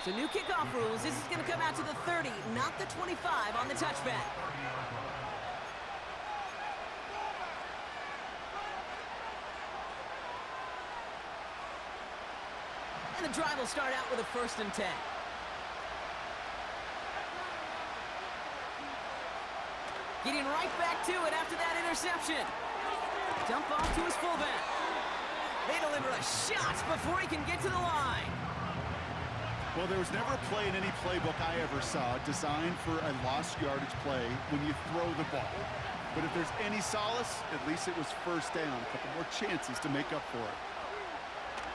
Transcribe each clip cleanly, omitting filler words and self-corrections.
So new kickoff rules. This is going to come out to the 30, not the 25 on the touchback. And the drive will start out with a 1st and 10. Getting right back to it after that interception. Dump off to his fullback. They deliver a shot before he can get to the line. Well, there was never a play in any playbook I ever saw designed for a lost yardage play when you throw the ball. But if there's any solace, at least it was 1st down. A couple more chances to make up for it.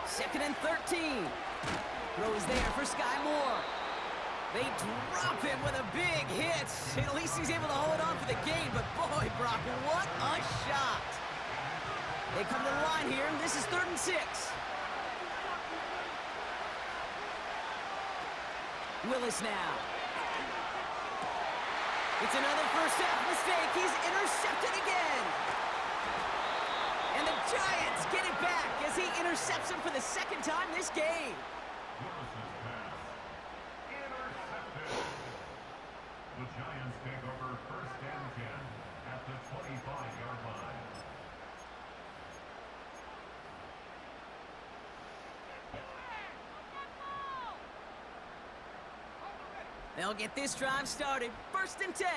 2nd and 13. Throw is there for Sky Moore. They drop him with a big hit. At least he's able to hold on for the game. But boy, Brock, what a shot. They come to the line here. This is 3rd and 6. Willis now. It's another first half mistake. He's intercepted again. And the Giants get it back as he intercepts him for the 2nd time this game. The Giants take over 1st and 10 at the 25-yard line. They'll get this drive started. 1st and 10.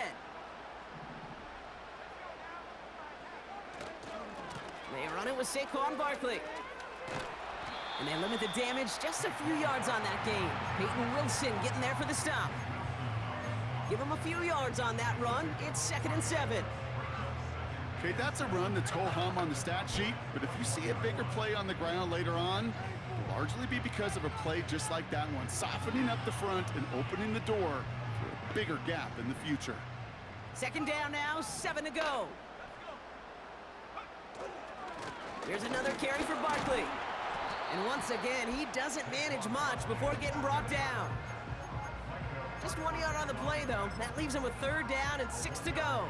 They run it with Saquon Barkley. And they limit the damage just a few yards on that game. Peyton Wilson getting there for the stop. Give him a few yards on that run. It's 2nd and 7. Okay, that's a run that's ho-hum on the stat sheet, but if you see a bigger play on the ground later on, it'll largely be because of a play just like that one, softening up the front and opening the door for a bigger gap in the future. 2nd down now, 7 to go. Here's another carry for Barkley. And once again, he doesn't manage much before getting brought down. Just 1 yard on the play, though. That leaves him with 3rd down and 6 to go.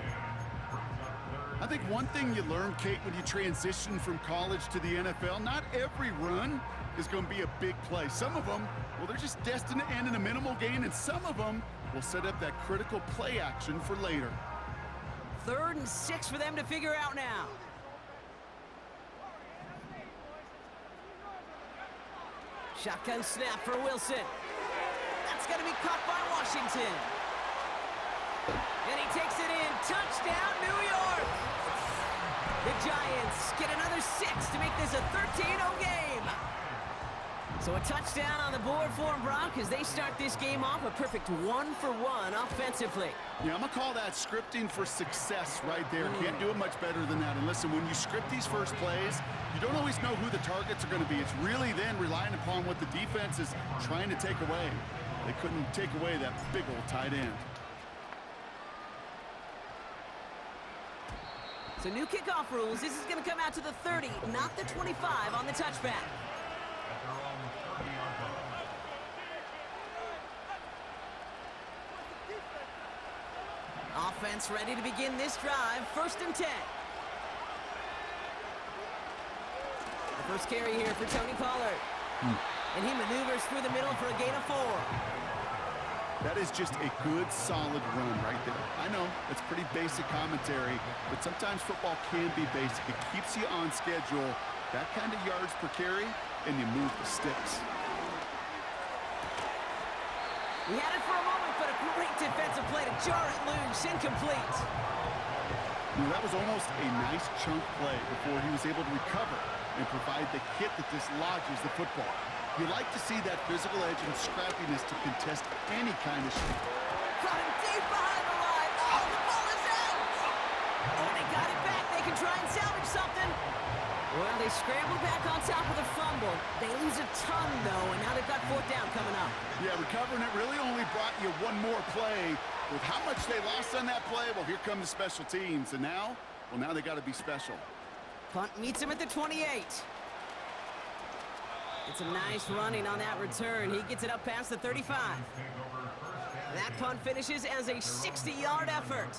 I think one thing you learn, Kate, when you transition from college to the NFL, not every run is going to be a big play. Some of them, well, they're just destined to end in a minimal gain, and some of them will set up that critical play action for later. 3rd and 6 for them to figure out now. Shotgun snap for Wilson. That's going to be caught by Washington. And he takes it in. Touchdown, New York! The Giants get another 6 to make this a 13-0 game. So a touchdown on the board for them, Brock, as they start this game off a perfect 1-for-1 offensively. Yeah, I'm going to call that scripting for success right there. Can't do it much better than that. And listen, when you script these first plays, you don't always know who the targets are going to be. It's really then relying upon what the defense is trying to take away. They couldn't take away that big old tight end. So new kickoff rules. This is going to come out to the 30, not the 25 on the touchback. Offense ready to begin this drive. 1st and 10. The first carry here for Tony Pollard. And he maneuvers through the middle for a gain of 4. That is just a good, solid run right there. I know, it's pretty basic commentary, but sometimes football can be basic. It keeps you on schedule, that kind of yards per carry, and you move the sticks. He had it for a moment, but a great defensive play to jar it loose. Incomplete. That was almost a nice chunk play before he was able to recover and provide the hit that dislodges the football. You like to see that physical edge and scrappiness to contest any kind of shot. Got him deep behind the line. Oh, the ball is out! Oh, they got it back. They can try and salvage something. Well, they scramble back on top of the fumble. They lose a ton, though, and now they've got 4th down coming up. Yeah, recovering it really only brought you one more play. With how much they lost on that play, well, here come the special teams. And now, well, now they got to be special. Punt meets him at the 28. It's a nice running on that return. He gets it up past the 35. That punt finishes as a 60-yard effort.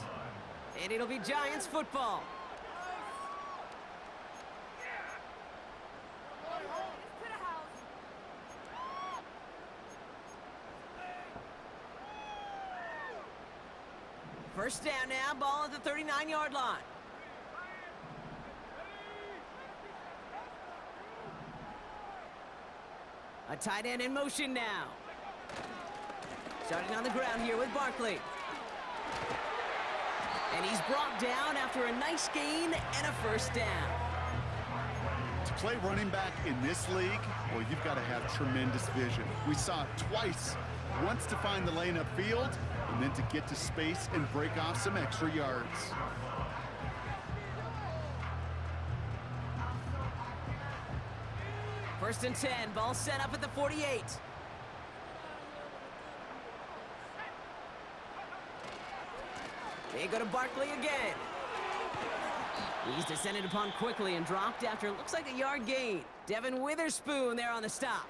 And it'll be Giants football. First down now, ball at the 39-yard line. A tight end in motion now. Starting on the ground here with Barkley. And he's brought down after a nice gain and a first down. To play running back in this league, well, you've got to have tremendous vision. We saw it twice. Once to find the lane upfield, and then to get to space and break off some extra yards. First and 10, ball set up at the 48. They go to Barkley again. He's descended upon quickly and dropped after it looks like a yard gain. Devin Witherspoon there on the stop.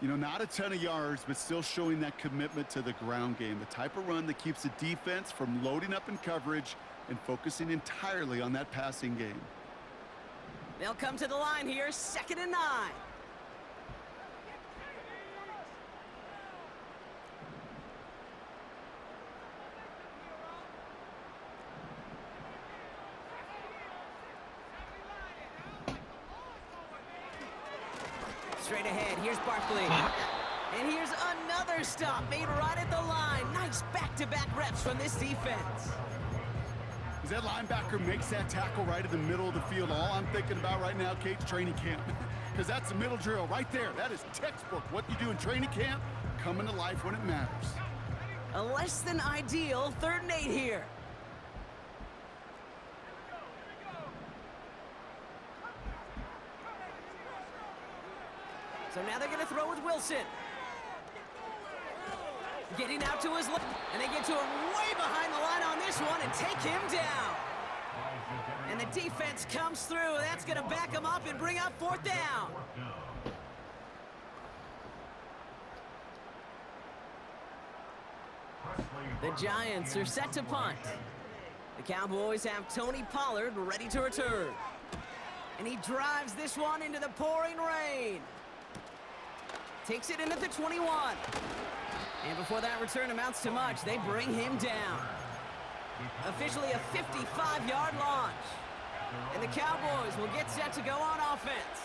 You know, not a ton of yards, but still showing that commitment to the ground game. The type of run that keeps the defense from loading up in coverage and focusing entirely on that passing game. They'll come to the line here, 2nd and 9. Straight ahead, here's Barkley. And here's another stop made right at the line. Nice back-to-back reps from this defense. As that linebacker makes that tackle right in the middle of the field, all I'm thinking about right now, Kate's training camp. Because that's the middle drill right there. That is textbook. What you do in training camp, coming to life when it matters. A less than ideal 3rd and 8 here. So now they're going to throw with Wilson. Getting out to his left, and they get to him way behind the line on this one and take him down. And the defense comes through, and that's going to back him up and bring up 4th down. The Giants are set to punt. The Cowboys have Tony Pollard ready to return. And he drives this one into the pouring rain. Takes it in at the 21. And before that return amounts to much, they bring him down. Officially a 55-yard launch. And the Cowboys will get set to go on offense.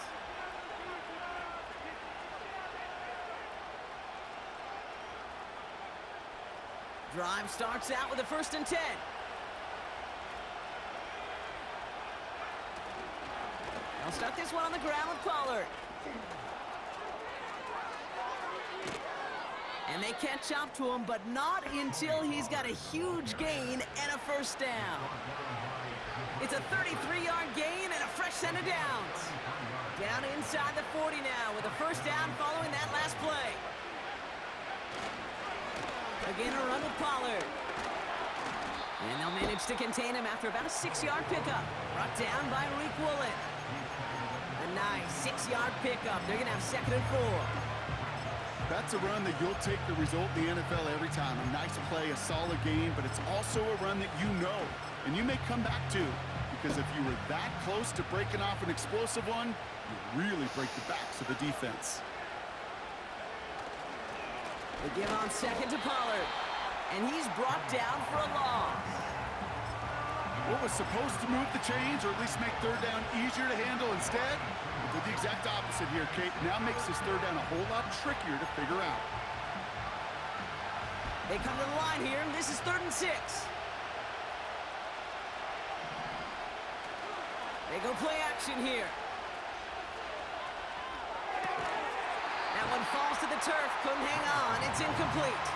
Drive starts out with a 1st and 10. They'll start this one on the ground with Pollard. And they catch up to him, but not until he's got a huge gain and a first down. It's a 33-yard gain and a fresh set of downs. Down inside the 40 now with a first down following that last play. Again, a run with Pollard. And they'll manage to contain him after about a 6-yard pickup. Brought down by Reek Woolen. A nice 6-yard pickup. They're going to have 2nd and 4. That's a run that you'll take the result in the NFL every time. A nice play, a solid game, but it's also a run that you know and you may come back to, because if you were that close to breaking off an explosive one, you really break the backs of the defense. They give on 2nd to Pollard, and he's brought down for a loss. What was supposed to move the chains, or at least make 3rd down easier to handle instead, did the exact opposite here, Kate. Now makes this 3rd down a whole lot trickier to figure out. They come to the line here, and this is 3rd and 6. They go play action here. That one falls to the turf, couldn't hang on, it's incomplete.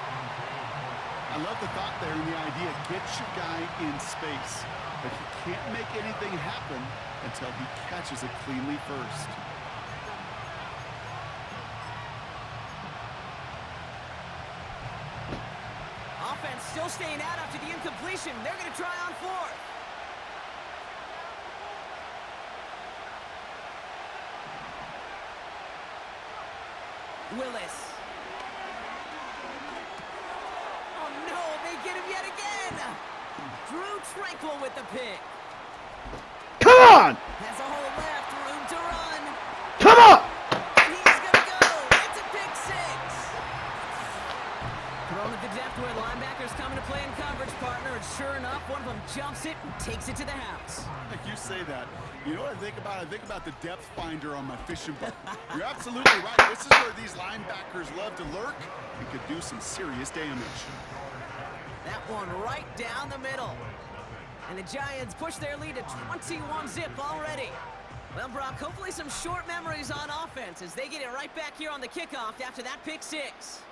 I love the thought there and the idea, get your guy in space, but he can't make anything happen until he catches it cleanly first. Offense still staying out after the incompletion. They're going to try on 4th. Willis. Oh no, they get him yet again. Drew Tranquil with the pick. Come on! Has a hole left, room to run. Come on! And he's gonna go. It's a pick 6. Thrown at the depth where linebackers coming to play in coverage. sure enough, one of them jumps it and takes it to the house. You say that. You know what I think about? I think about the depth finder on my fishing boat. You're absolutely right. This is where these linebackers love to lurk and could do some serious damage. That one right down the middle. And the Giants push their lead to 21-zip already. Well, Brock, hopefully some short memories on offense as they get it right back here on the kickoff after that pick six.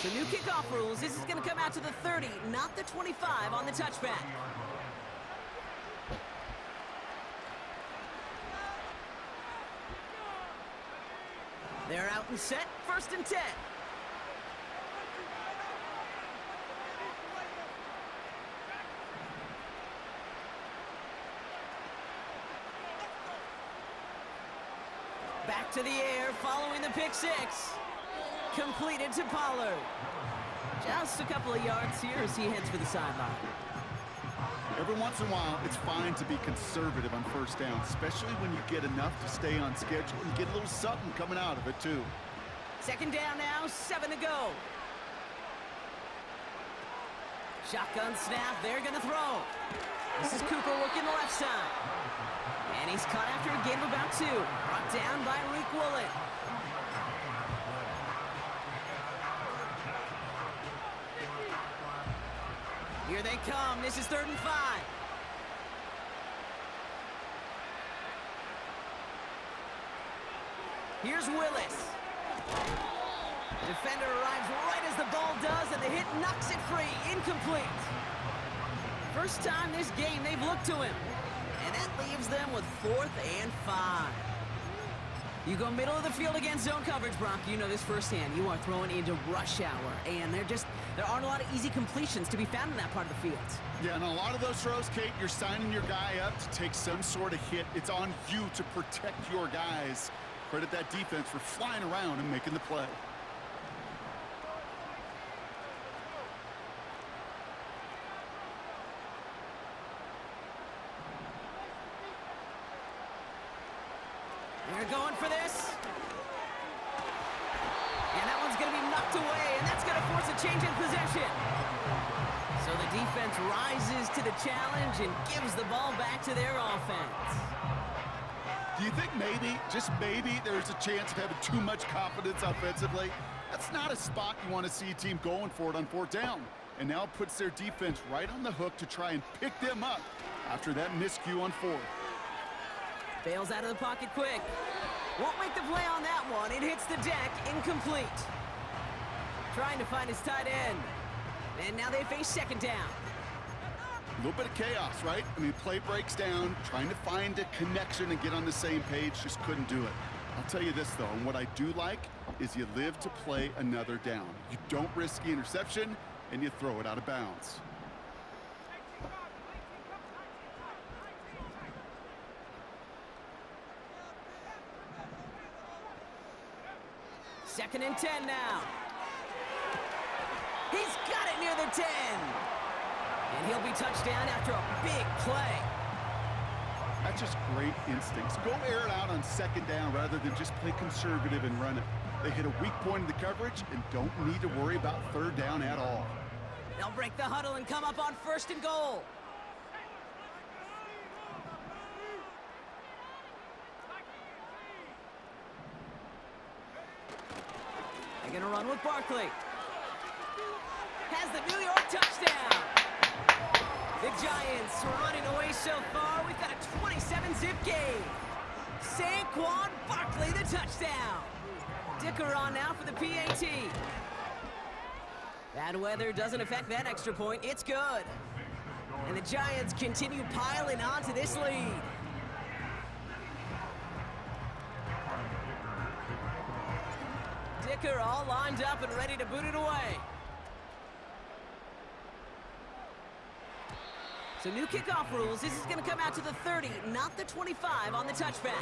So new kickoff rules, this is going to come out to the 30, not the 25 on the touchback. They're out and set, 1st and 10. Back to the air, following the pick six. Completed to Pollard. Just a couple of yards here as he heads for the sideline. Every once in a while, it's fine to be conservative on 1st down, especially when you get enough to stay on schedule and get a little something coming out of it, too. 2nd down now, 7 to go. Shotgun snap, they're gonna throw. This is Cooper working the left side. And he's caught after a gain of about 2. Brought down by Reek Woollett. Here they come. This is 3rd and 5. Here's Willis. Defender arrives right as the ball does, and the hit knocks it free. Incomplete. First time this game they've looked to him. And that leaves them with 4th and 5. You go middle of the field against zone coverage, Brock. You know this firsthand. You are throwing into rush hour, and there aren't a lot of easy completions to be found in that part of the field. Yeah, and a lot of those throws, Kate, you're signing your guy up to take some sort of hit. It's on you to protect your guys. Credit that defense for flying around and making the play. They're going for this. And that one's going to be knocked away, and that's going to force a change in possession. So the defense rises to the challenge and gives the ball back to their offense. Do you think maybe, just maybe, there's a chance of having too much confidence offensively? That's not a spot you want to see a team going for it on 4th down. And now it puts their defense right on the hook to try and pick them up after that miscue on 4th. Bails out of the pocket quick. Won't make the play on that one. It hits the deck, incomplete. Trying to find his tight end. And now they face 2nd down. A little bit of chaos, right? I mean, play breaks down, trying to find a connection and get on the same page, just couldn't do it. I'll tell you this, though, and what I do like is you live to play another down. You don't risk the interception, and you throw it out of bounds. Second and 10 now. He's got it near the 10. And he'll be touched down after a big play. That's just great instincts. Go air it out on 2nd down rather than just play conservative and run it. They hit a weak point in the coverage and don't need to worry about 3rd down at all. They'll break the huddle and come up on 1st and goal. They're going to run with Barkley. Has the New York touchdown. The Giants running away so far. We've got a 27-zip game. Saquon Barkley, the touchdown. Dicker on now for the PAT. Bad weather doesn't affect that extra point. It's good. And the Giants continue piling onto this lead. Dicker all lined up and ready to boot it away. So new kickoff rules. This is going to come out to the 30, not the 25 on the touchback.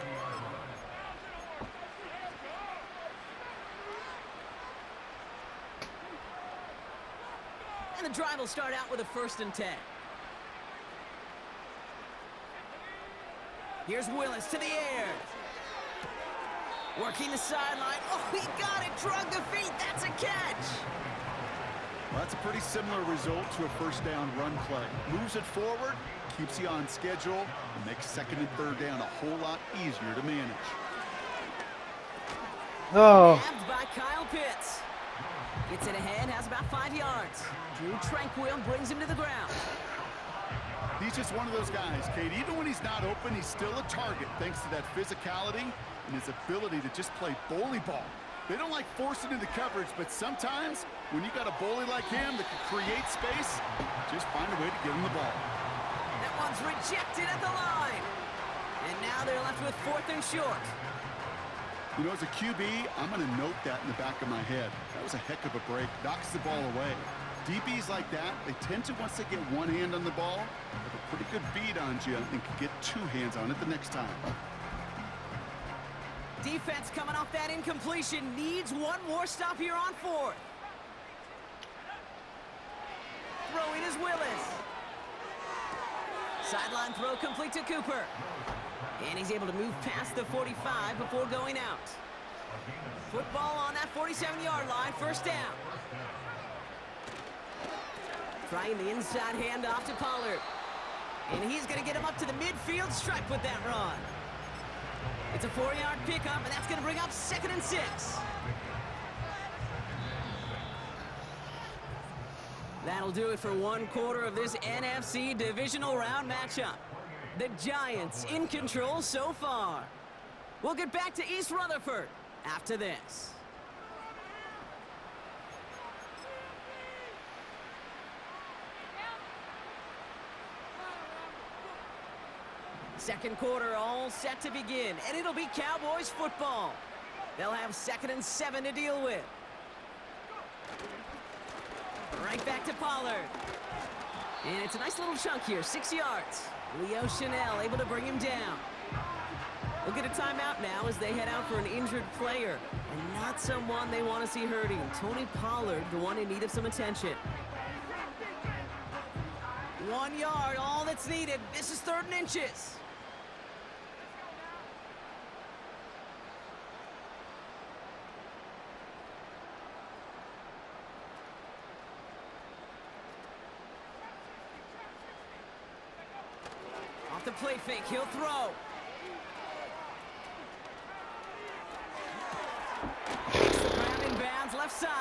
And the drive will start out with a 1st and 10. Here's Willis to the air. Working the sideline. Oh, he got it. Drug the feet. That's a catch. Well, that's a pretty similar result to a first down run play. Moves it forward, keeps you on schedule, and makes second and third down a whole lot easier to manage. Oh. Grabbed by Kyle Pitts. Gets it ahead, has about 5 yards. Drew Tranquil brings him to the ground. He's just one of those guys, Kate. Even when he's not open, he's still a target thanks to that physicality and his ability to just play bully ball. They don't like forcing into coverage, but sometimes when you got a bully like him that can create space, just find a way to get him the ball. That one's rejected at the line. And now they're left with 4th and short. You know, as a QB, I'm going to note that in the back of my head. That was a heck of a break. Knocks the ball away. DBs like that, they tend to, once they get one hand on the ball, have a pretty good beat on you and can get 2 hands on it the next time. Defense coming off that incompletion needs one more stop here on 4th. Throwing is Willis. Sideline throw complete to Cooper. And he's able to move past the 45 before going out. Football on that 47-yard line, first down. Trying the inside handoff to Pollard. And he's going to get him up to the midfield stripe with that run. It's a 4-yard pickup, and that's going to bring up 2nd and 6. That'll do it for 1 quarter of this NFC Divisional Round matchup. The Giants in control so far. We'll get back to East Rutherford after this. Second quarter all set to begin, and it'll be Cowboys football. They'll have 2nd and 7 to deal with. Right back to Pollard. And it's a nice little chunk here, 6 yards. Leo Chanel able to bring him down. We'll get a timeout now as they head out for an injured player. And not someone they want to see hurting. Tony Pollard, the one in need of some attention. 1 yard, all that's needed. This is 3rd and inches. Off the play fake, he'll throw. Ground in bounds, left side.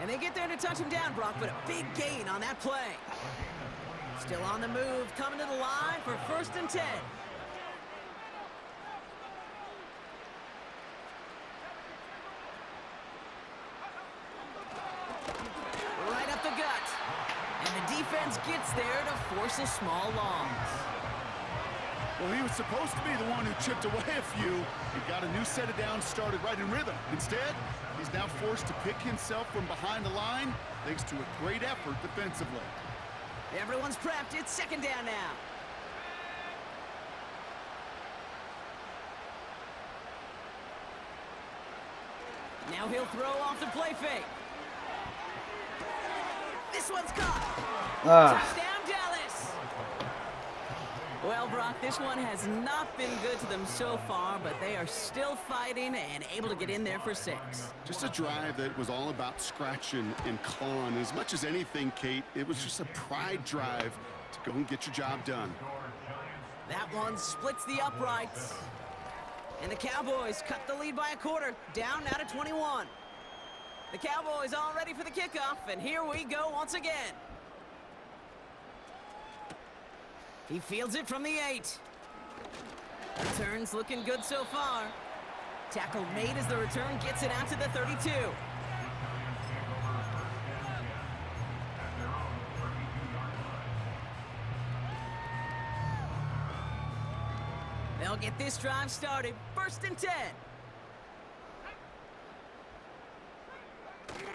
And they get there to touch him down, Brock, but a big gain on that play. Still on the move, coming to the line for 1st and 10. Right up the gut. And the defense gets there to force a small loss. Well, he was supposed to be the one who chipped away a few and got a new set of downs started right in rhythm. Instead, he's now forced to pick himself from behind the line thanks to a great effort defensively. Everyone's prepped. It's 2nd down now. Now he'll throw off the play fake. This one's caught. Touchdown, Dallas. Well, Brock, this one has not been good to them so far, but they are still fighting and able to get in there for 6. Just a drive that was all about scratching and clawing. As much as anything, Kate, it was just a pride drive to go and get your job done. That one splits the uprights. And the Cowboys cut the lead by a quarter, down now to 21. The Cowboys all ready for the kickoff, and here we go once again. He fields it from the 8. Return's looking good so far. Tackle made as the return gets it out to the 32. They'll get this drive started. 1st and 10.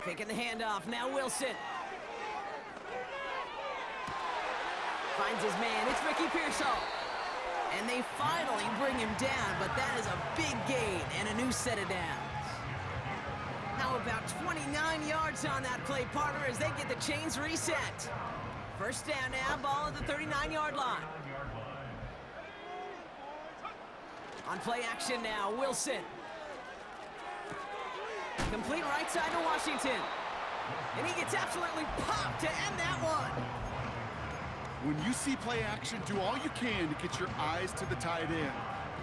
Picking the handoff. Now Wilson. Finds his man. It's Ricky Pearsall. And they finally bring him down, but that is a big gain and a new set of downs. How about 29 yards on that play, partner, as they get the chains reset. 1st down now, ball at the 39-yard line. On play action now, Wilson. Complete right side to Washington. And he gets absolutely popped to end that one. When you see play action, do all you can to get your eyes to the tight end,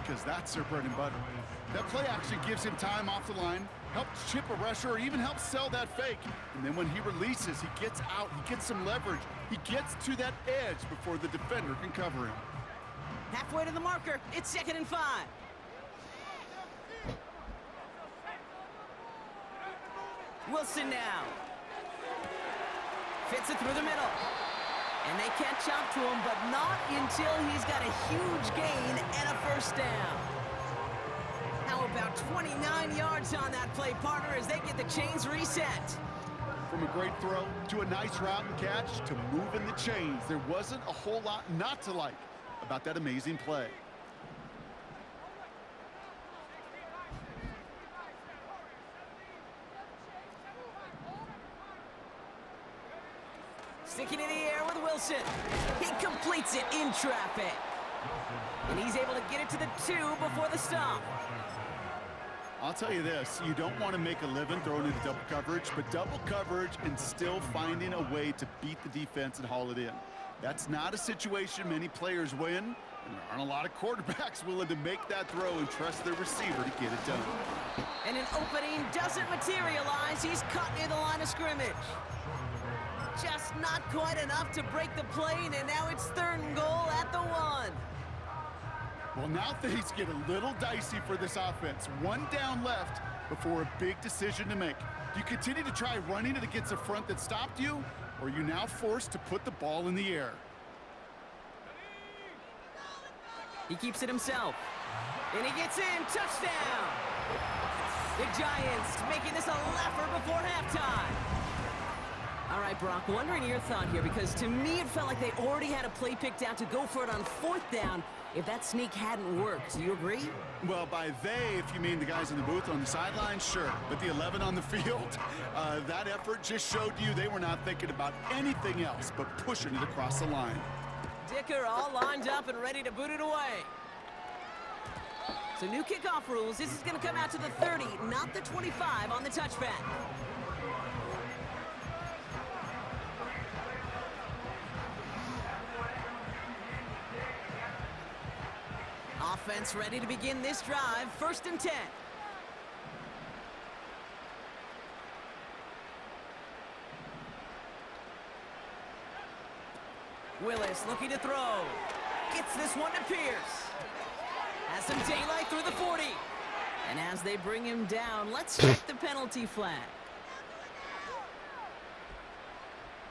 because that's their bread and butter. That play action gives him time off the line, helps chip a rusher, or even helps sell that fake. And then when he releases, he gets out, he gets some leverage. He gets to that edge before the defender can cover him. Halfway to the marker, it's 2nd and 5. Wilson now. Fits it through the middle. And they catch up to him, but not until he's got a huge gain and a first down. How about 29 yards on that play, partner, as they get the chains reset? From a great throw to a nice route and catch to moving the chains, there wasn't a whole lot not to like about that amazing play. Sticking in the air with Wilson. He completes it in traffic. And he's able to get it to the 2 before the stop. I'll tell you this, you don't want to make a living throwing into double coverage, but double coverage and still finding a way to beat the defense and haul it in. That's not a situation many players win, and there aren't a lot of quarterbacks willing to make that throw and trust their receiver to get it done. And an opening doesn't materialize. He's caught near the line of scrimmage. Just not quite enough to break the plane, and now it's 3rd and goal at the 1. Well, now things get a little dicey for this offense. 1 down left before a big decision to make. Do you continue to try running it against a front that stopped you, or are you now forced to put the ball in the air? He keeps it himself. And he gets in. Touchdown! The Giants making this a laugher before halftime. All right, Brock, wondering your thought here, because to me it felt like they already had a play picked out to go for it on 4th down if that sneak hadn't worked. Do you agree? Well, by they, if you mean the guys in the booth on the sideline, sure. But the 11 on the field, that effort just showed you they were not thinking about anything else but pushing it across the line. Dicker all lined up and ready to boot it away. So new kickoff rules. This is going to come out to the 30, not the 25 on the touchback. Offense ready to begin this drive. 1st and 10. Willis looking to throw. Gets this one to Pierce. Has some daylight through the 40. And as they bring him down, let's check the penalty flag.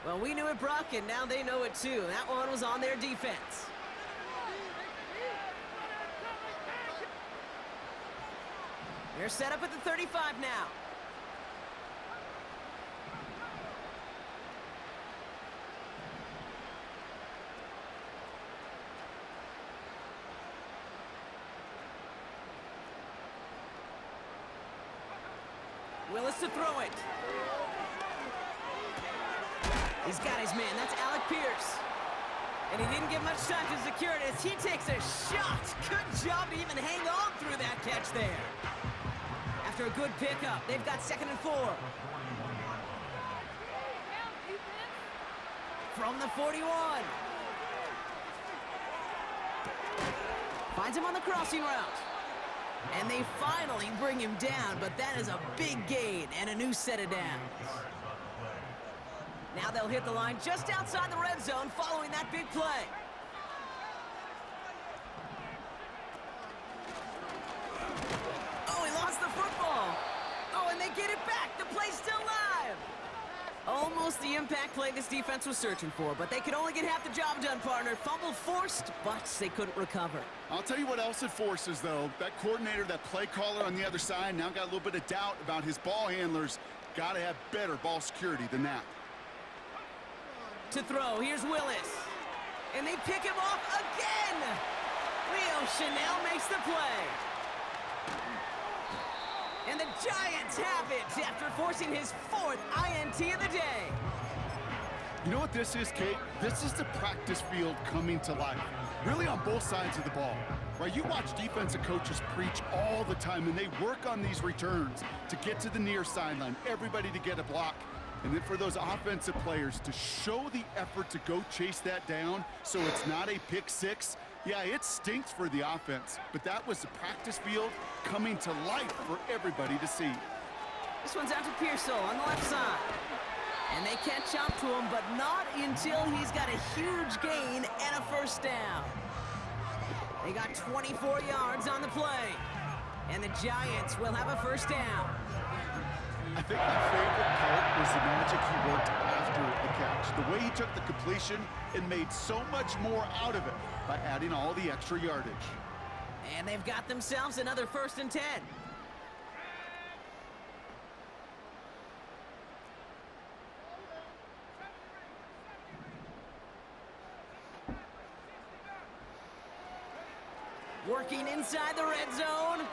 Well, we knew it, Brock, and now they know it too. That one was on their defense. They're set up at the 35 now. Willis to throw it. He's got his man. That's Alec Pierce. And he didn't get much time to secure it as he takes a shot. Good job to even hang on through that catch there. After a good pickup, they've got 2nd and 4. From the 41. Finds him on the crossing route. And they finally bring him down, but that is a big gain and a new set of downs. Now they'll hit the line just outside the red zone following that big play. Oh, he lost the football. Oh, and they get it back. The play's still live. Almost the impact play this defense was searching for, but they could only get half the job done, partner. Fumble forced, but they couldn't recover. I'll tell you what else it forces, though. That coordinator, that play caller on the other side, now got a little bit of doubt about his ball handlers. Got to have better ball security than that. To throw, here's Willis. And they pick him off again. Leo Chanel makes the play. And the Giants have it after forcing his 4th INT of the day. You know what this is, Kate? This is the practice field coming to life. Really on both sides of the ball. Right? You watch defensive coaches preach all the time, and they work on these returns to get to the near sideline, everybody to get a block. And then for those offensive players to show the effort to go chase that down so it's not a pick six, yeah, it stinks for the offense, but that was the practice field coming to life for everybody to see. This one's out to Pearsall on the left side. And they catch up to him, but not until he's got a huge gain and a first down. They got 24 yards on the play. And the Giants will have a first down. I think my favorite part was the magic he worked after the catch. The way he took the completion and made so much more out of it by adding all the extra yardage. And they've got themselves another 1st and 10. Working inside the red zone.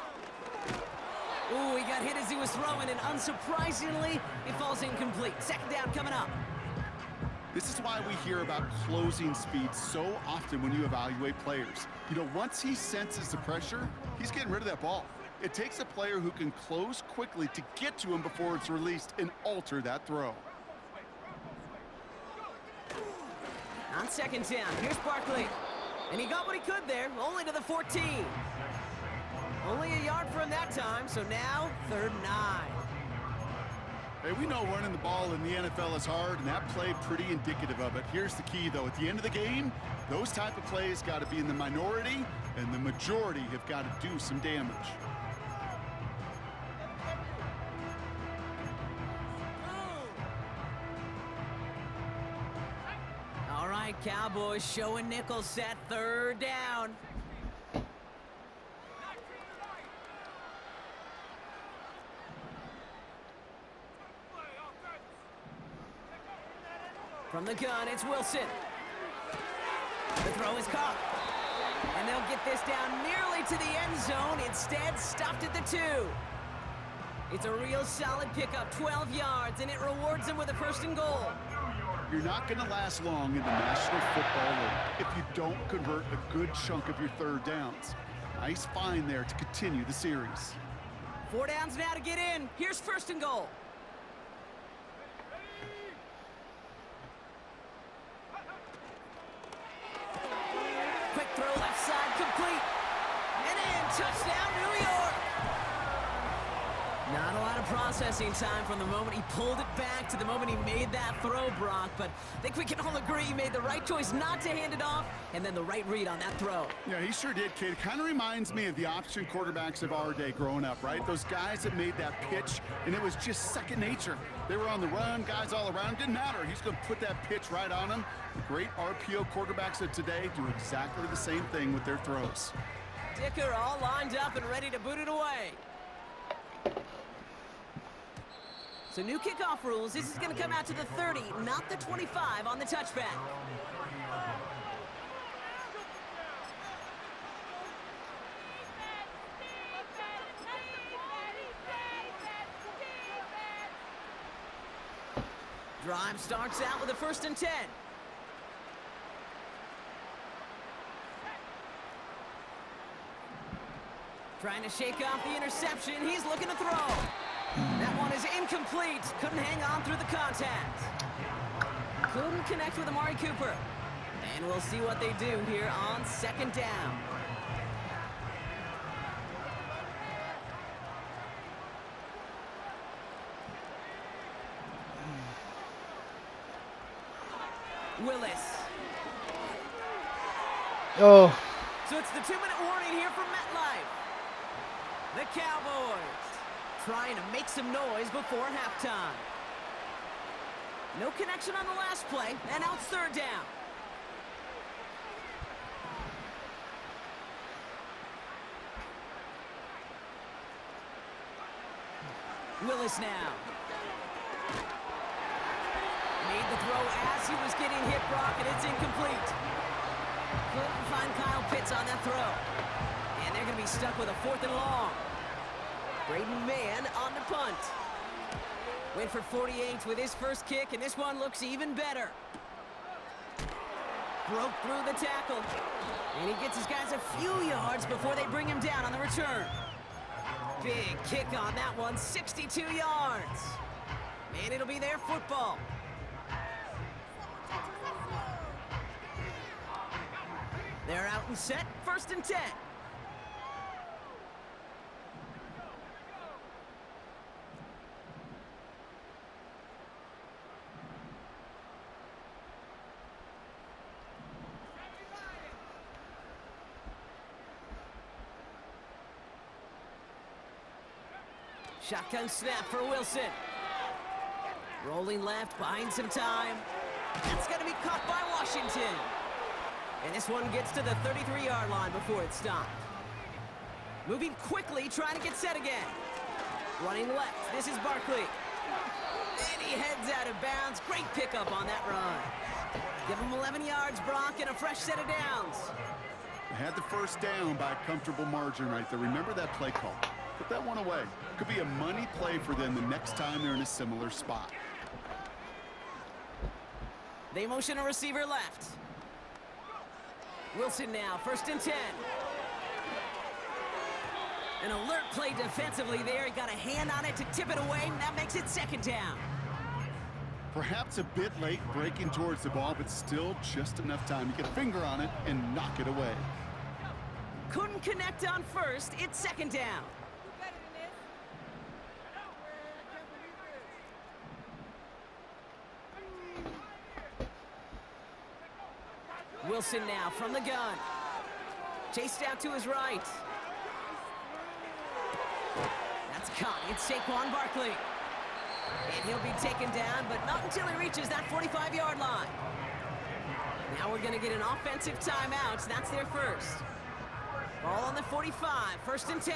Ooh, he got hit as he was throwing, and unsurprisingly, it falls incomplete. 2nd down coming up. This is why we hear about closing speed so often when you evaluate players. You know, once he senses the pressure, he's getting rid of that ball. It takes a player who can close quickly to get to him before it's released and alter that throw. On 2nd down, here's Barkley. And he got what he could there, only to the 14. Only a yard for him that time, so now 3rd and 9. Hey, we know running the ball in the NFL is hard, and that play pretty indicative of it. Here's the key, though. At the end of the game, those type of plays got to be in the minority, and the majority have got to do some damage. All right, Cowboys showing nickel set, 3rd down. From the gun, it's Wilson. The throw is caught. And they'll get this down nearly to the end zone. Instead, stopped at the 2. It's a real solid pickup, 12 yards, and it rewards them with a 1st and goal. You're not going to last long in the National Football League if you don't convert a good chunk of your 3rd downs. Nice find there to continue the series. 4 downs now to get in. Here's 1st and goal. Quick throw left side, complete. And in, touchdown, New York. Not a lot of processing time from the moment he pulled it back to the moment he made that throw, Brock. But I think we can all agree he made the right choice not to hand it off, and then the right read on that throw. Yeah, he sure did, kid. It kind of reminds me of the option quarterbacks of our day growing up, right? Those guys that made that pitch, and it was just second nature. They were on the run, guys all around. Didn't matter. He's going to put that pitch right on him. The great RPO quarterbacks of today do exactly the same thing with their throws. Dicker all lined up and ready to boot it away. So new kickoff rules. This is going to come out to the 30, not the 25 on the touchback. Drive starts out with a 1st and 10. Trying to shake off the interception. He's looking to throw. That one is incomplete. Couldn't hang on through the contact. Couldn't connect with Amari Cooper. And we'll see what they do here on 2nd down. Willis. Oh. So it's the 2-minute warning here from MetLife. The Cowboys trying to make some noise before halftime. No connection on the last play, and now it's 3rd down. Willis now. Made the throw as he was getting hit, Brock, and it's incomplete. Couldn't find Kyle Pitts on that throw. And they're going to be stuck with a 4th and long. Braden Mann on the punt. Went for 48 with his first kick, and this one looks even better. Broke through the tackle. And he gets his guys a few yards before they bring him down on the return. Big kick on that one, 62 yards. And it'll be their football. They're out and set, 1st and 10. Shotgun snap for Wilson. Rolling left, buying some time. That's going to be caught by Washington. And this one gets to the 33-yard line before it's stopped. Moving quickly, trying to get set again. Running left, this is Barkley. And he heads out of bounds. Great pickup on that run. Give him 11 yards, Brock, and a fresh set of downs. They had the first down by a comfortable margin right there. Remember that play call. Put that one away. Could be a money play for them the next time they're in a similar spot. They motion a receiver left. Wilson now, 1st and 10. An alert play defensively there. He got a hand on it to tip it away, and that makes it 2nd down. Perhaps a bit late breaking towards the ball, but still just enough time to get a finger on it and knock it away. Couldn't connect on 1st. It's 2nd down. Wilson now from the gun. Chased out to his right. That's caught. It's Saquon Barkley. And he'll be taken down, but not until he reaches that 45-yard line. Now we're going to get an offensive timeout. That's their first. Ball on the 45, 1st and 10.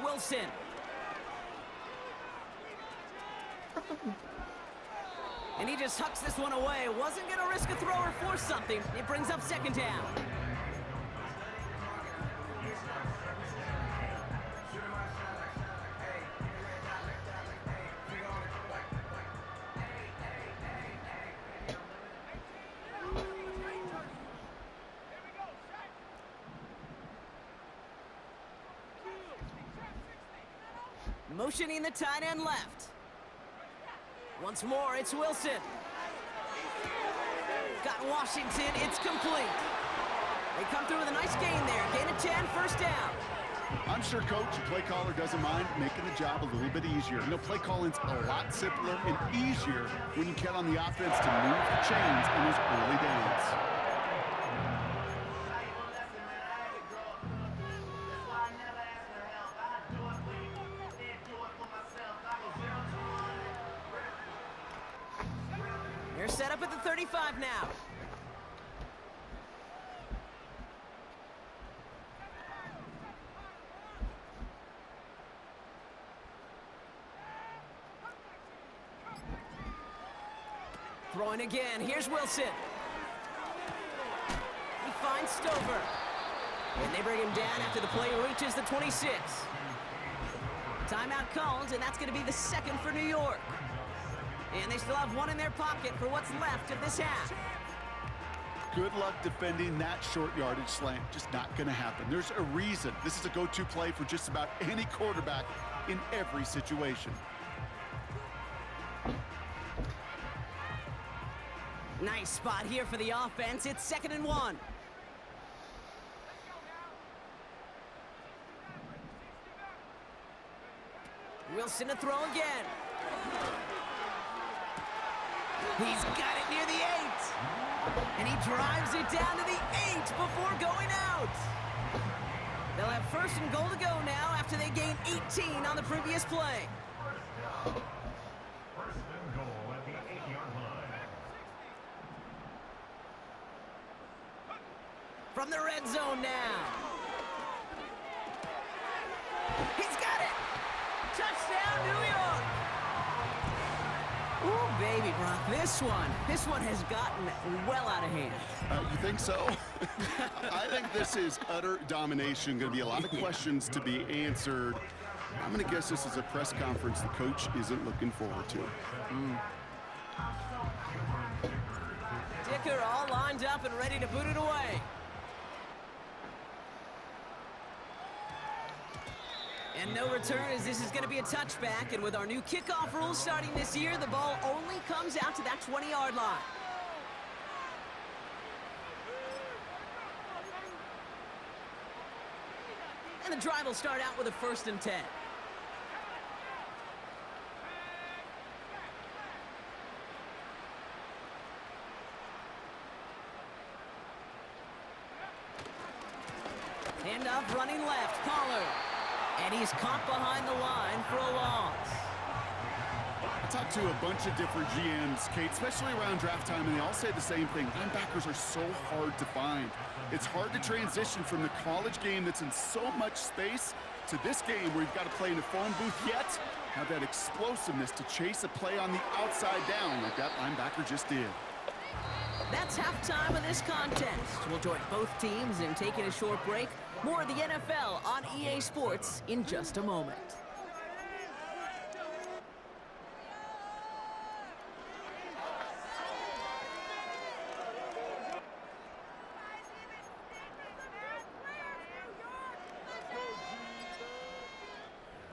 Wilson. And he just hucks this one away. Wasn't going to risk a throw or force something. It brings up 2nd down. Motioning the tight end left. Once more, it's Wilson. Got Washington, it's complete. They come through with a nice gain there. Gain of 10, 1st down. I'm sure coach, the play caller doesn't mind making the job a little bit easier. You know, play calling's a lot simpler and easier when you count on the offense to move the chains in those early downs. They're set up at the 35 now. Throwing again. Here's Wilson. He finds Stover. And they bring him down after the play reaches the 26. Timeout called, and that's going to be the 2nd for New York. And they still have one in their pocket for what's left of this half. Good luck defending that short yardage slant. Just not going to happen. There's a reason. This is a go-to play for just about any quarterback in every situation. Nice spot here for the offense. It's 2nd and 1. Wilson to throw again. He's got it near the 8. And he drives it down to the 8 before going out. They'll have 1st and goal to go now after they gain 18 on the previous play. First and goal at the 8-yard line. From the red zone now. He's got it! Touchdown, New York! Ooh, baby, Brock, this one has gotten well out of hand. You think so? I think this is utter domination. Going to be a lot of questions to be answered. I'm going to guess this is a press conference the coach isn't looking forward to. Dicker all lined up and ready to boot it away. And no return, as this is going to be a touchback. And with our new kickoff rules starting this year, the ball only comes out to that 20-yard line. And the drive will start out with a 1st and 10. Handoff running left, Pollard. And he's caught behind the line for a loss. I talked to a bunch of different GMs, Kate, especially around draft time, and they all say the same thing. Linebackers are so hard to find. It's hard to transition from the college game that's in so much space to this game where you've got to play in a phone booth, yet have that explosiveness to chase a play on the outside down like that linebacker just did. That's halftime of this contest. We'll join both teams in taking a short break. More of the NFL on EA Sports in just a moment.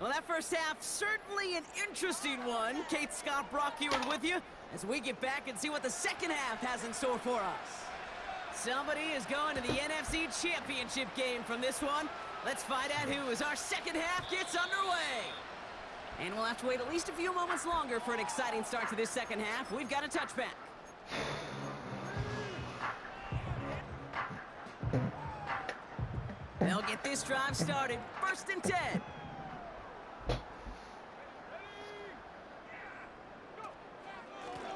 Well, that first half, certainly an interesting one. Kate, Scott, Brock here with you as we get back and see what the second half has in store for us. Somebody is going to the NFC Championship game from this one. Let's find out who as our second half gets underway. And we'll have to wait at least a few moments longer for an exciting start to this second half. We've got a touchback. They'll get this drive started. 1st and 10.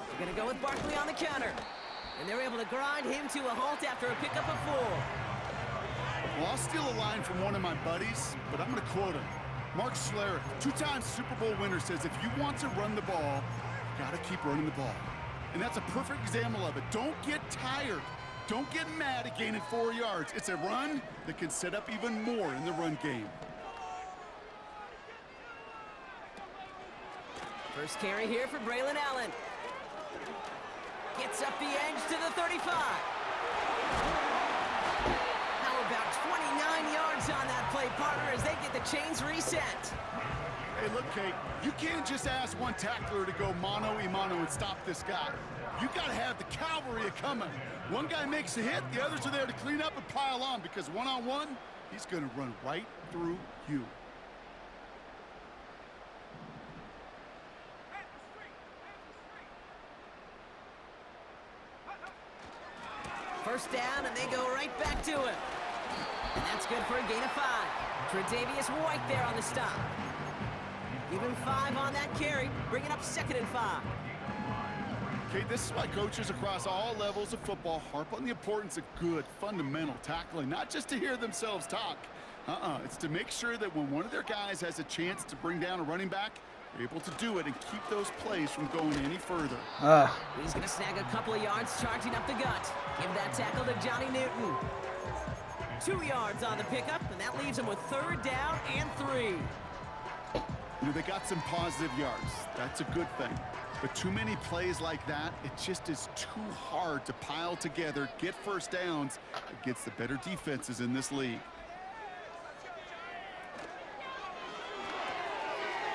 They're going to go with Barkley on the counter. And they're able to grind him to a halt after a pickup of 4. Well, I'll steal a line from one of my buddies, but I'm going to quote him. Mark Schlereth, 2-time Super Bowl winner, says if you want to run the ball, you got to keep running the ball. And that's a perfect example of it. Don't get tired. Don't get mad at gaining 4 yards. It's a run that can set up even more in the run game. First carry here for Braylon Allen. Gets up the edge to the 35. How about 29 yards on that play, partner, as they get the chains reset. Hey, look, Kate, you can't just ask one tackler to go mano-a-mano and stop this guy. You got to have the cavalry coming. One guy makes a hit, the others are there to clean up and pile on, because one-on-one, he's going to run right through you. First down, and they go right back to him. And that's good for a gain of 5. Tre'Davious White there on the stop. Give him 5 on that carry, bringing up 2nd and 5. Okay, this is why coaches across all levels of football harp on the importance of good, fundamental tackling, not just to hear themselves talk. It's to make sure that when one of their guys has a chance to bring down a running back, they're able to do it and keep those plays from going any further. He's going to snag a couple of yards, charging up the gut. Give that tackle to Johnny Newton. 2 yards on the pickup, and that leaves him with 3rd down and 3. You know, they got some positive yards. That's a good thing. But too many plays like that, it just is too hard to pile together, get first downs against the better defenses in this league.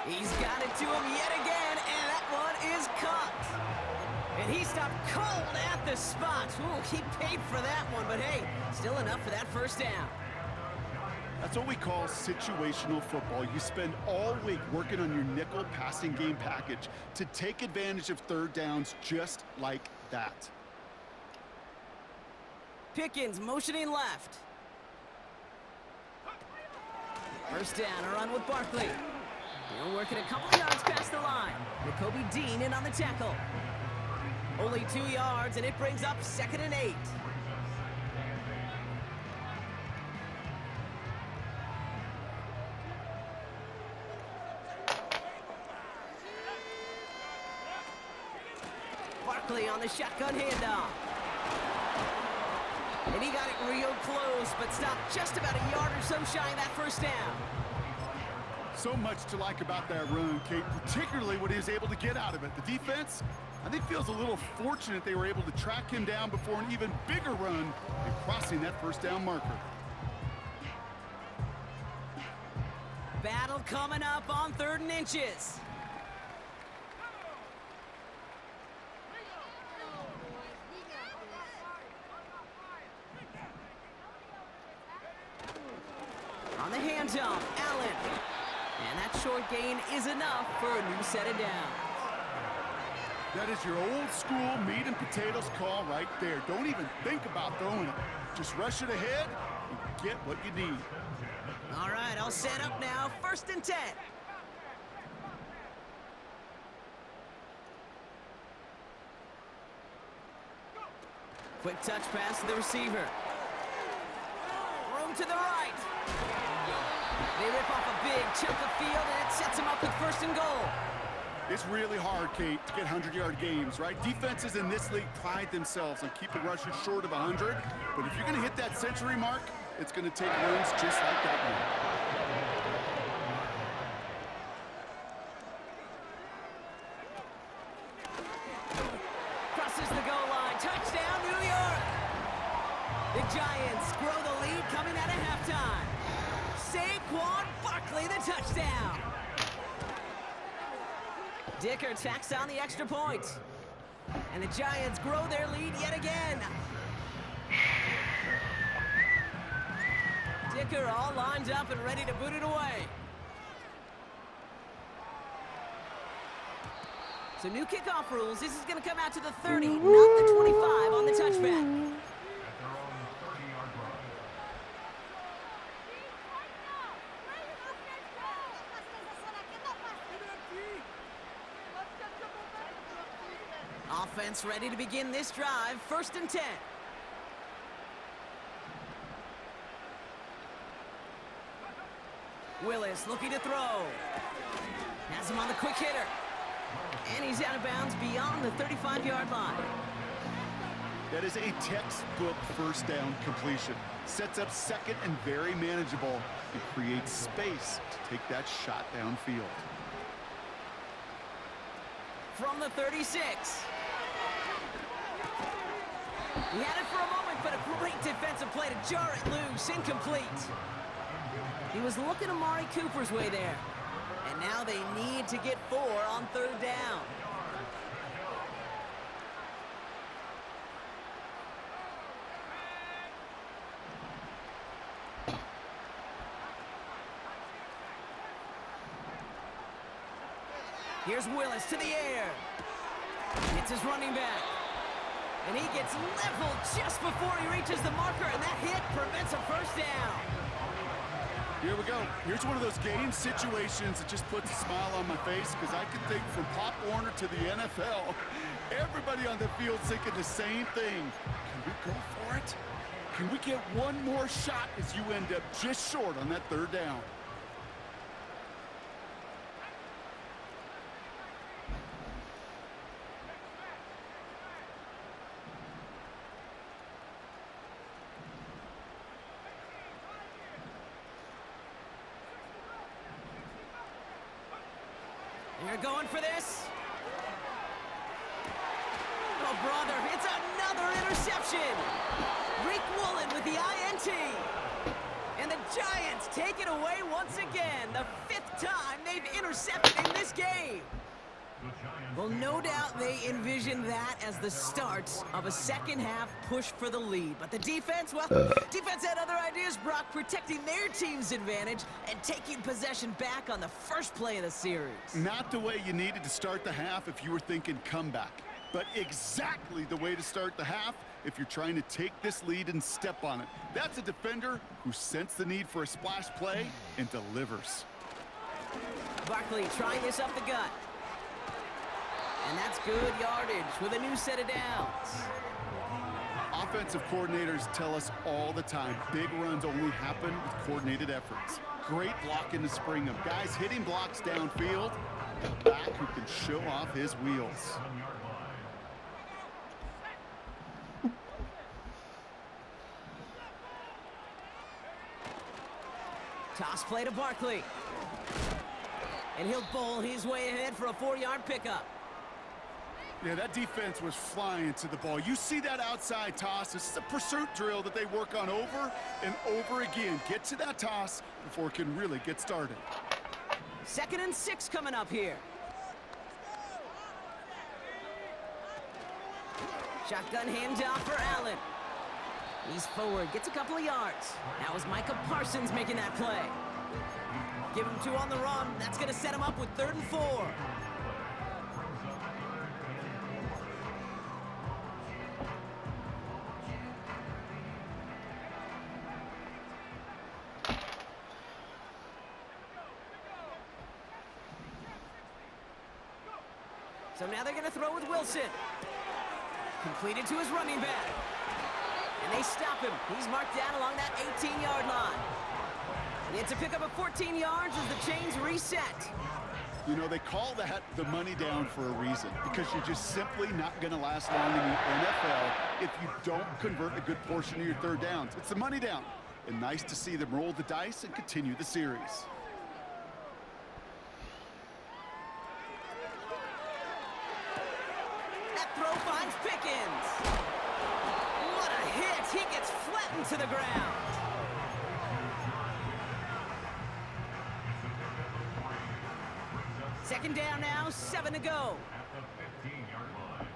He's got it to him yet again, and that one is caught. And he stopped cold at the spot. Ooh, he paid for that one, but hey, still enough for that first down. That's what we call situational football. You spend all week working on your nickel passing game package to take advantage of 3rd downs just like that. Pickens motioning left. First down, a run with Barkley. He'll work it a couple of yards past the line. Nakobe Dean in on the tackle. Only 2 yards, and it brings up 2nd and 8. Barkley on the shotgun handoff. And he got it real close, but stopped just about a yard or so shy of that first down. So much to like about that run, Kate, particularly what he was able to get out of it. The defense, I think, feels a little fortunate they were able to track him down before an even bigger run and crossing that first down marker. Battle coming up on 3rd and inches. On the handoff, Allen. And that short gain is enough for a new set of downs. That is your old school meat and potatoes call right there. Don't even think about throwing it. Just rush it ahead and get what you need. All right, all set up now. 1st and 10. Quick touch pass to the receiver. Room to the right. They rip off a big chunk of field, and it sets them up with 1st and goal. It's really hard, Kate, to get 100-yard games, right? Defenses in this league pride themselves on keeping rushers short of 100. But if you're going to hit that century mark, it's going to take runs just like that one. Crosses the goal line. Touchdown, New York. The Giants grow the lead coming out of halftime. Saquon Barkley, the touchdown. Dicker tacks on the extra point. And the Giants grow their lead yet again. Dicker all lined up and ready to boot it away. So new kickoff rules. This is going to come out to the 30, not the 25 on the touchback. Offense ready to begin this drive. 1st and 10. Willis looking to throw. Has him on the quick hitter. And he's out of bounds beyond the 35-yard line. That is a textbook 1st down completion. Sets up 2nd and very manageable and creates space to take that shot downfield. From the 36. He had it for a moment, but a great defensive play to jar it loose. Incomplete. He was looking Amari Cooper's way there. And now they need to get 4 on 3rd down. Here's Willis to the air. It's his running back. And he gets leveled just before he reaches the marker, and that hit prevents a 1st down. Here we go. Here's one of those game situations that just puts a smile on my face, because I can think from Pop Warner to the NFL, everybody on the field thinking the same thing. Can we go for it? Can we get one more shot as you end up just short on that 3rd down? They're going for this. Oh, brother, it's another interception. Rick Woolen with the INT. And the Giants take it away once again. The 5th time they've intercepted in this game. Well, no doubt they envisioned that as the start of a 2nd half push for the lead. But the defense, well, defense had other ideas, Brock, protecting their team's advantage and taking possession back on the 1st play of the series. Not the way you needed to start the half if you were thinking comeback, but exactly the way to start the half if you're trying to take this lead and step on it. That's a defender who sensed the need for a splash play and delivers. Barkley trying this up the gut. And that's good yardage with a new set of downs. Offensive coordinators tell us all the time, big runs only happen with coordinated efforts. Great blocking to spring them. Guys hitting blocks downfield, a back who can show off his wheels. Toss play to Barkley. And he'll bowl his way ahead for a 4-yard pickup. Yeah, that defense was flying to the ball. You see that outside toss. This is a pursuit drill that they work on over and over again. Get to that toss before it can really get started. 2nd and 6 coming up here. Shotgun handoff for Allen. He's forward, gets a couple of yards. That was Micah Parsons making that play. Give him 2 on the run. That's going to set him up with 3rd and 4. So now they're going to throw with Wilson. Completed to his running back. And they stop him. He's marked down along that 18-yard line. It's a pickup of 14 yards as the chains reset. You know, they call that the money down for a reason, because you're just simply not going to last long in the NFL if you don't convert a good portion of your 3rd downs. It's the money down. And nice to see them roll the dice and continue the series. That throw finds Pickens. What a hit. He gets flattened to the ground. Second down now, 7 to go. At the 15-yard line.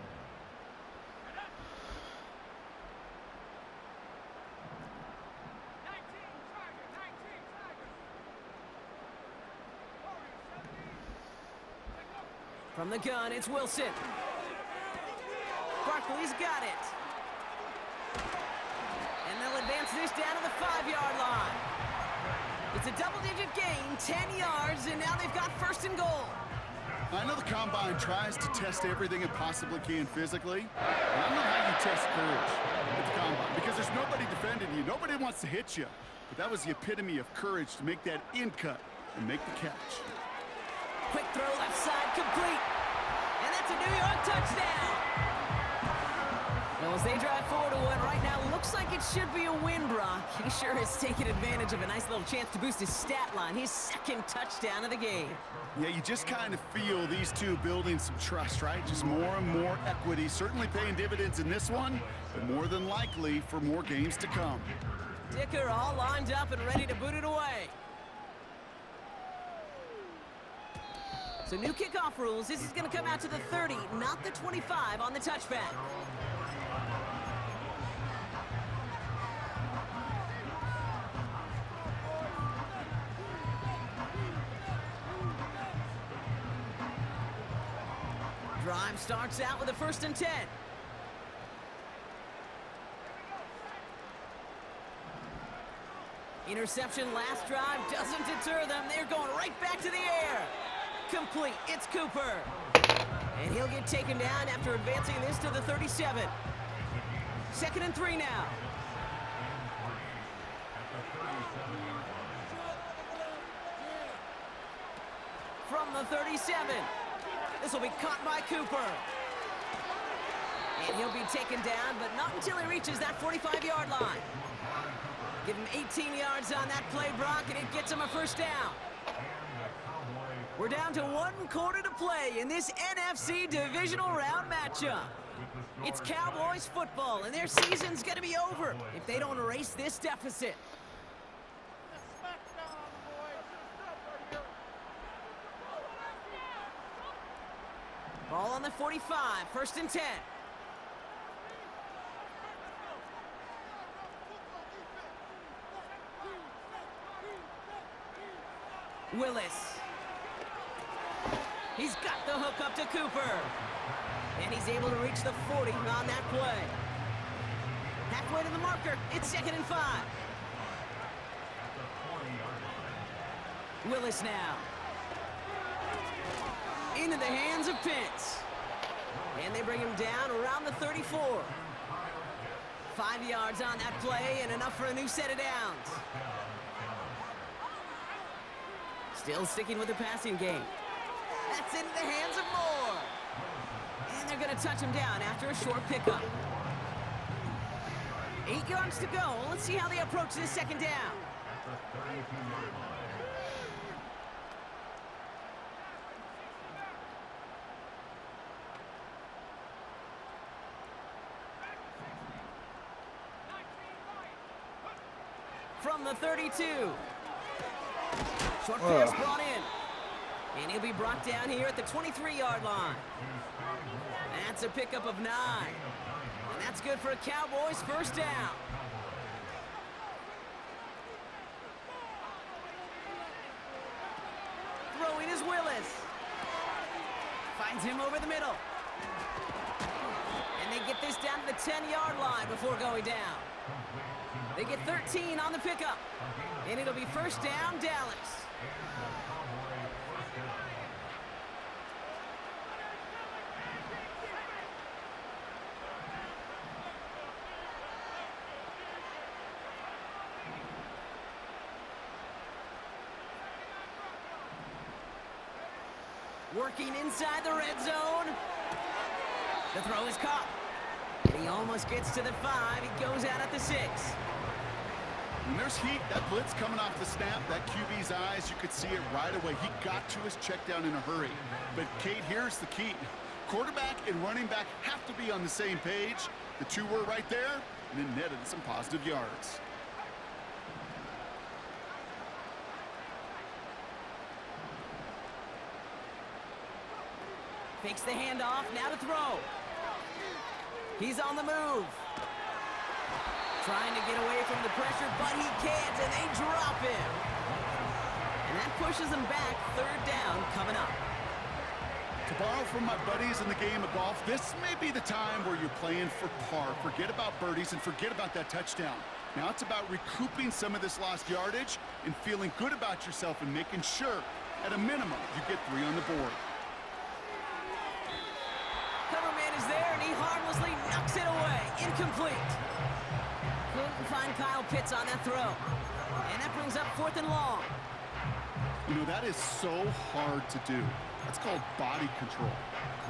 From the gun, it's Wilson. Barkley's got it. And they'll advance this down to the 5-yard line. It's a double-digit gain, 10 yards, and now they've got 1st and goal. I know the Combine tries to test everything it possibly can physically. But I don't know how you test courage at the Combine, because there's nobody defending you. Nobody wants to hit you. But that was the epitome of courage to make that in cut and make the catch. Quick throw left side, complete. And that's a New York touchdown. Well, as they drive forward to one right now, looks like it should be a win, Brock. He sure has taken advantage of a nice little chance to boost his stat line. His 2nd touchdown of the game. Yeah, you just kind of feel these two building some trust, right? Just more and more equity. Certainly paying dividends in this one, but more than likely for more games to come. Dicker all lined up and ready to boot it away. So new kickoff rules. This is going to come out to the 30, not the 25 on the touchback. Drive starts out with a 1st and 10. Interception last drive doesn't deter them. They're going right back to the air. Complete. It's Cooper. And he'll get taken down after advancing this to the 37. 2nd and 3 now. From the 37. This will be caught by Cooper. And he'll be taken down, but not until he reaches that 45-yard line. Give him 18 yards on that play, Brock, and it gets him a 1st down. We're down to 1 quarter to play in this NFC Divisional Round matchup. It's Cowboys football, and their season's going to be over if they don't erase this deficit. Ball on the 45, 1st and 10. Willis. He's got the hook up to Cooper. And he's able to reach the 40 on that play. Halfway to the marker, it's 2nd and 5. Willis now. Into the hands of Pitts. And they bring him down around the 34. 5 yards on that play and enough for a new set of downs. Still sticking with the passing game. That's into the hands of Moore. And they're going to touch him down after a short pickup. 8 yards to go. Let's see how they approach this 2nd down. From the 32. Short pass brought in. And he'll be brought down here at the 23-yard line. That's a pickup of 9. And that's good for a Cowboys first down. Throwing is Willis. Finds him over the middle. And they get this down to the 10-yard line before going down. They get 13 on the pickup. And it'll be first down, Dallas. Working inside the red zone. The throw is caught. He almost gets to the 5. He goes out at the 6. When there's heat, that blitz coming off the snap, that QB's eyes, you could see it right away. He got to his check down in a hurry. But, Kate, here's the key. Quarterback and running back have to be on the same page. The two were right there, and then netted some positive yards. Fakes the handoff, now to throw. He's on the move. Trying to get away from the pressure, but he can't, and they drop him. And that pushes him back, third down coming up. To borrow from my buddies in the game of golf, this may be the time where you're playing for par. Forget about birdies and forget about that touchdown. Now it's about recouping some of this lost yardage and feeling good about yourself and making sure, at a minimum, you get 3 on the board. Coverman is there, and he harmlessly knocks it away. Incomplete. Couldn't find Kyle Pitts on that throw. And that brings up 4th and long. You know, that is so hard to do. That's called body control.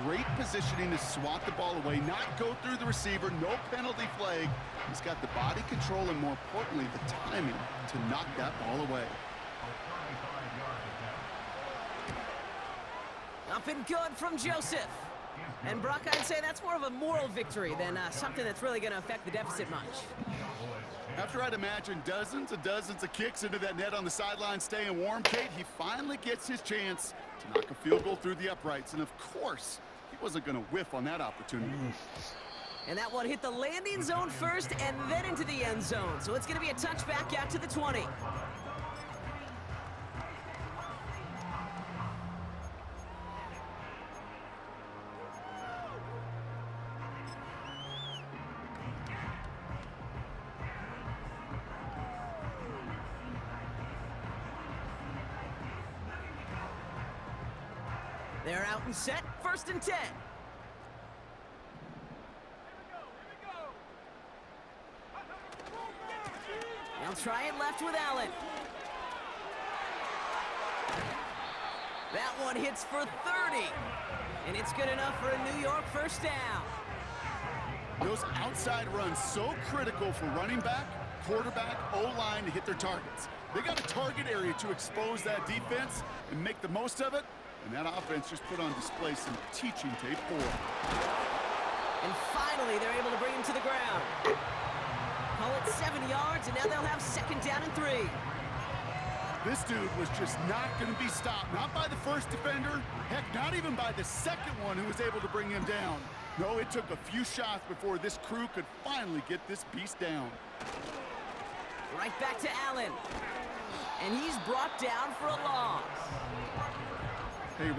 Great positioning to swat the ball away, not go through the receiver, no penalty flag. He's got the body control and, more importantly, the timing to knock that ball away. Up and good from Joseph. And Brock, I'd say that's more of a moral victory than something that's really going to affect the deficit much. After I'd imagine dozens and dozens of kicks into that net on the sideline staying warm, Kate, he finally gets his chance to knock a field goal through the uprights. And, of course, he wasn't going to whiff on that opportunity. And that one hit the landing zone first and then into the end zone. So it's going to be a touchback out to the 20. They're out and set, 1st and 10. They'll try it left with Allen. That one hits for 30. And it's good enough for a New York first down. Those outside runs so critical for running back, quarterback, O-line to hit their targets. They got a target area to expose that defense and make the most of it. And that offense just put on display some teaching tape for them. And finally, they're able to bring him to the ground. Call it 7 yards, and now they'll have 2nd down and 3. This dude was just not going to be stopped. Not by the first defender. Heck, not even by the second one who was able to bring him down. No, it took a few shots before this crew could finally get this beast down. Right back to Allen. And he's brought down for a loss. Hey,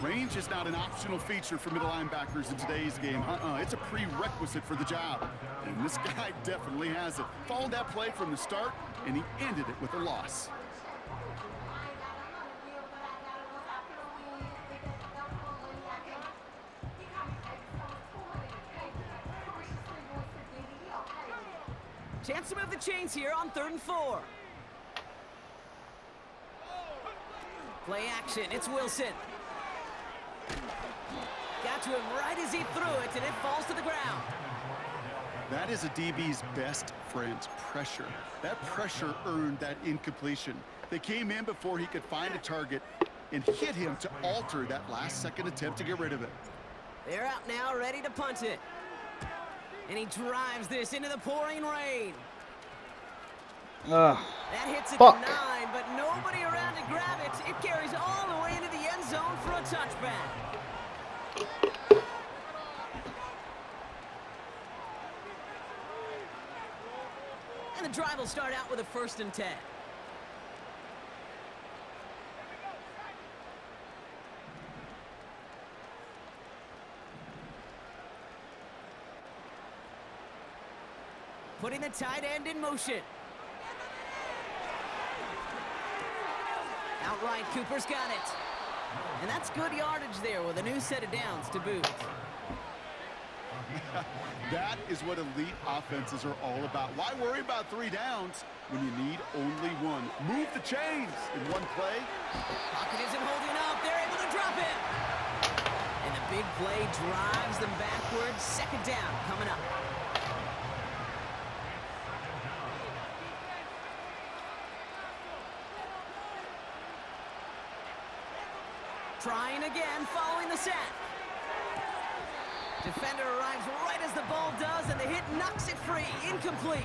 range is not an optional feature for middle linebackers in today's game. It's a prerequisite for the job. And this guy definitely has it. Followed that play from the start, and he ended it with a loss. Chance to move the chains here on 3rd and 4. Play action, it's Wilson. Got to him right as he threw it, and it falls to the ground. That is a DB's best friend, pressure. That pressure earned that incompletion. They came in before he could find a target and hit him to alter that last-second attempt to get rid of it. They're out now, ready to punt it. And he drives this into the pouring rain. That hits it to 9, but nobody around to grab it. It carries all the way into the zone for a touchback. And the drive will start out with a 1st and 10. Putting the tight end in motion. Outright, Cooper's got it. And that's good yardage there with a new set of downs to boot. That is what elite offenses are all about. Why worry about 3 downs when you need only 1? Move the chains in one play. Pocket isn't holding up. They're able to drop it. And the big play drives them backwards. 2nd down coming up. Trying again, following the sack. Defender arrives right as the ball does, and the hit knocks it free. Incomplete.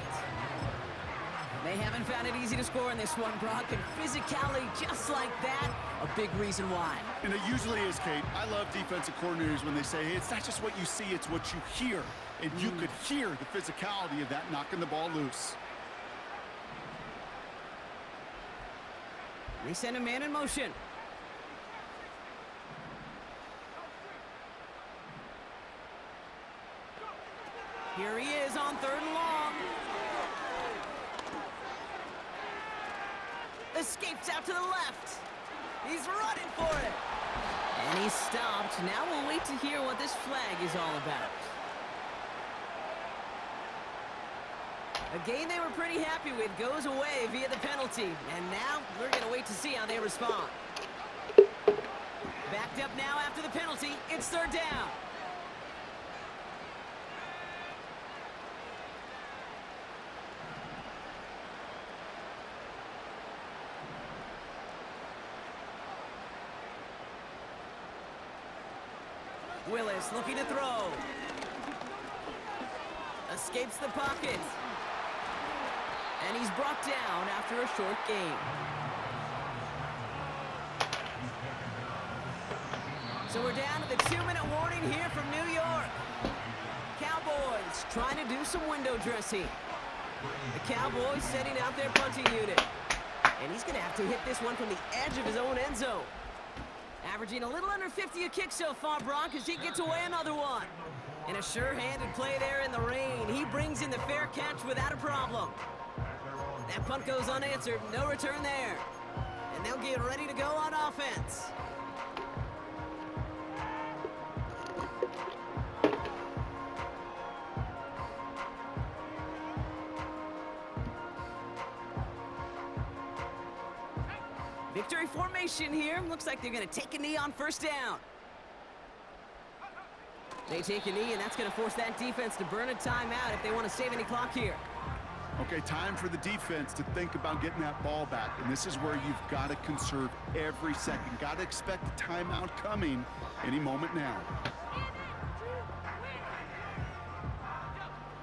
They haven't found it easy to score in this one, Brock, and physicality just like that, a big reason why. And it usually is, Kate. I love defensive coordinators when they say, hey, it's not just what you see, it's what you hear. And you could hear the physicality of that knocking the ball loose. They send a man in motion. Here he is on 3rd and long. Escapes out to the left. He's running for it. And he's stopped. Now we'll wait to hear what this flag is all about. A game they were pretty happy with goes away via the penalty. And now we're going to wait to see how they respond. Backed up now after the penalty. It's 3rd down. Willis looking to throw. Escapes the pocket. And he's brought down after a short gain. So we're down to the 2-minute warning here from New York. Cowboys trying to do some window dressing. The Cowboys setting out their punting unit. And he's going to have to hit this one from the edge of his own end zone. Averaging a little under 50 a kick so far, Brock, as he gets away another one. And a sure-handed play there in the rain. He brings in the fair catch without a problem. That punt goes unanswered. No return there. And they'll get ready to go on offense. Victory formation here. Looks like they're going to take a knee on 1st down. They take a knee, and that's going to force that defense to burn a timeout if they want to save any clock here. Okay, time for the defense to think about getting that ball back. And this is where you've got to conserve every second. Got to expect a timeout coming any moment now.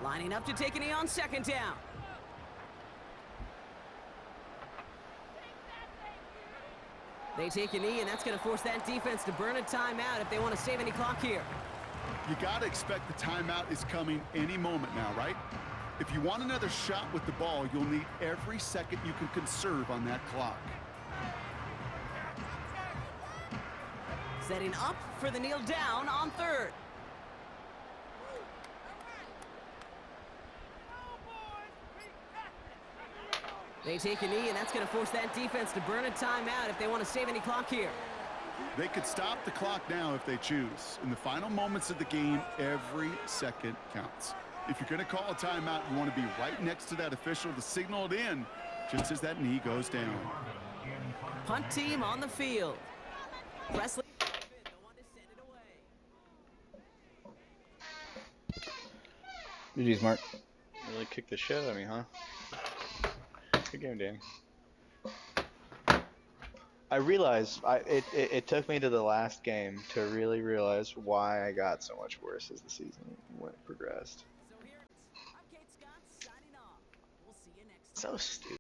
Lining up to take a knee on 2nd down. They take a knee, and that's going to force that defense to burn a timeout if they want to save any clock here. You got to expect the timeout is coming any moment now, right? If you want another shot with the ball, you'll need every second you can conserve on that clock. Setting up for the kneel down on 3rd. They take a knee, and that's going to force that defense to burn a timeout if they want to save any clock here. They could stop the clock now if they choose. In the final moments of the game, every second counts. If you're going to call a timeout, you want to be right next to that official to signal it in just as that knee goes down. Punt team on the field. Presley, the one to send it away. GG's, Mark. Really kicked the shit out of me, huh? Good game, Danny. I realized it took me to the last game to really realize why I got so much worse as the season progressed. So here, I'm Kate Scott signing off. We'll see you next time. So stupid.